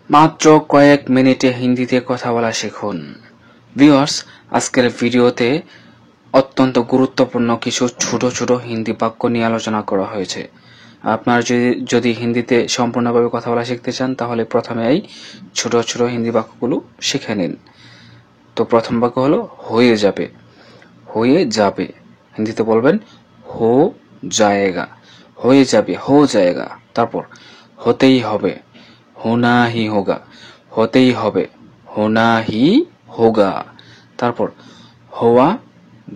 মাত্র কয়েক মিনিটে হিন্দিতে কথা বলা শিখুন। ভিউয়ার্স, আজকের ভিডিওতে অত্যন্ত গুরুত্বপূর্ণ কিছু ছোট ছোট হিন্দি বাক্য নিয়ে আলোচনা করা হয়েছে। আপনারা যদি হিন্দিতে সম্পূর্ণভাবে কথা বলা শিখতে চান তাহলে প্রথমে এই ছোট ছোট হিন্দি বাক্যগুলো শিখে নিন। তো প্রথম বাক্য হলো হয়ে যাবে। হয়ে যাবে হিন্দিতে বলবেন হো জায়েগা। হয়ে যাবে, হো জায়েগা। তারপর হতেই হবে, হোনা হি হোগা। হতেই হবে, হোনা হি হোগা। তারপর হওয়া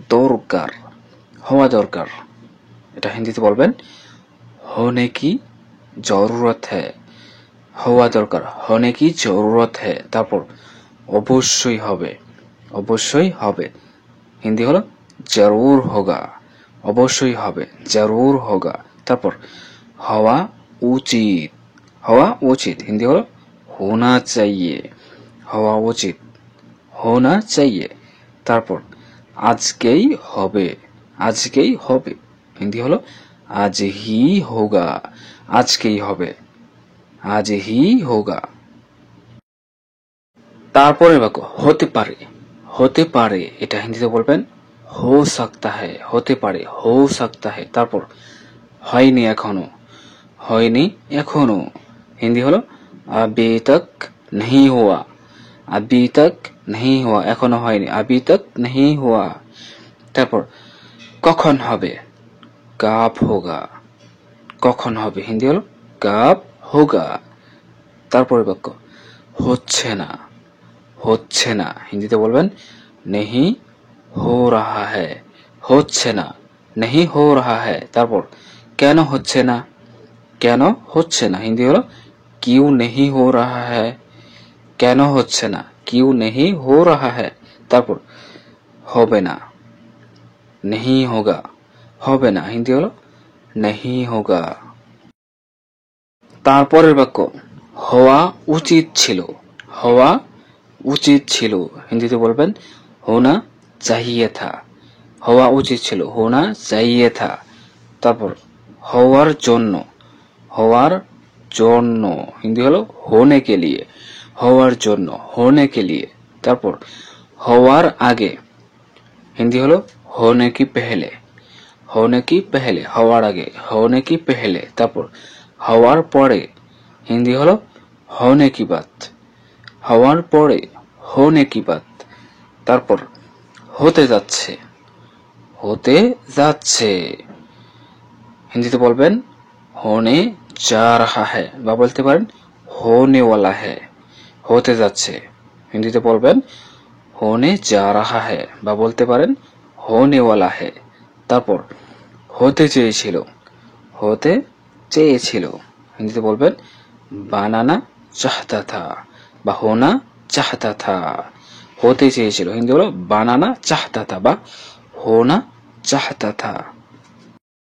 দরকার। হওয়া দরকার এটা হিন্দিতে বলবেন होने की जरूरत है। হওয়া দরকার, होने की जरूरत है। তারপর অবশ্যই হবে। অবশ্যই হবে হিন্দি হলো जरूर होगा। অবশ্যই হবে, जरूर होगा। তারপর হওয়া উচিত। হওয়া উচিত হিন্দি হলো होना चाहिए। হওয়া উচিত, होना चाहिए। তারপর আজকেই হবে। আজকেই হবে হিন্দি হলো आज ही होगा। আজকেই হবে, आज ही होगा। তারপরে বাক্য হতে পারে। হতে পারে এটা হিন্দিতে বলবেন हो सकता है। হতে পারে, हो सकता है। তারপর হয়নি এখনো। হয়নি এখনো হিন্দি হলো अभी तक नहीं हुआ। अभी तक नहीं हुआ এখনো হয়নি, अभी तक नहीं हुआ। তারপর কখন হবে, कब होगा। কখন হবে হিন্দি হলো कब होगा। তারপরে বাক্য হচ্ছে না। হচ্ছে না হিন্দিতে বলবেন नहीं हो रहा है। হচ্ছে না, नहीं हो रहा है। তারপর কেন হচ্ছে না। কেন হচ্ছে না হিন্দি হলো क्यों नहीं हो रहा है। কেন হচ্ছে না, क्यों नहीं हो रहा है। তারপর হবে না, नहीं होगा। হবে না হিন্দি হলো नहीं होगा। তারপরের বাক্য হওয়া উচিত ছিল। হওয়া উচিত ছিল হিন্দিতে বলবেন होना चाहिए था। হওয়া উচিত ছিল, होना चाहिए था। তারপর হওয়ার জন্য। হওয়ার জন্য হিন্দি হলো होने के लिए। হওয়ার জন্য, होने के लिए। তারপর হওয়ার আগে হিন্দি হলো होने की पहले। होने की पहले হওয়ার আগে, होने की पहले। তারপর হওয়ার পরে হিন্দি হলো होने की बात। হওয়ার পরে, होने की बात। তারপর হতে যাচ্ছে। হতে যাচ্ছে হিন্দিতে বলবেন होने जा रहा है বা বলতে পারেন होने वाला है। হতে যাচ্ছে হিন্দিতে বলবেন होने जा रहा है বা বলতে পারেন होने वाला है। তারপর হতে চেয়েছিল। হতে চেয়েছিল হিন্দিতে বলবেন বানানা চাহতা থা বা হোনা চাহতা থা। হতে চেয়েছিল হিন্দি হলো বানানা চাহতা থা বা হোনা চাহতা থা।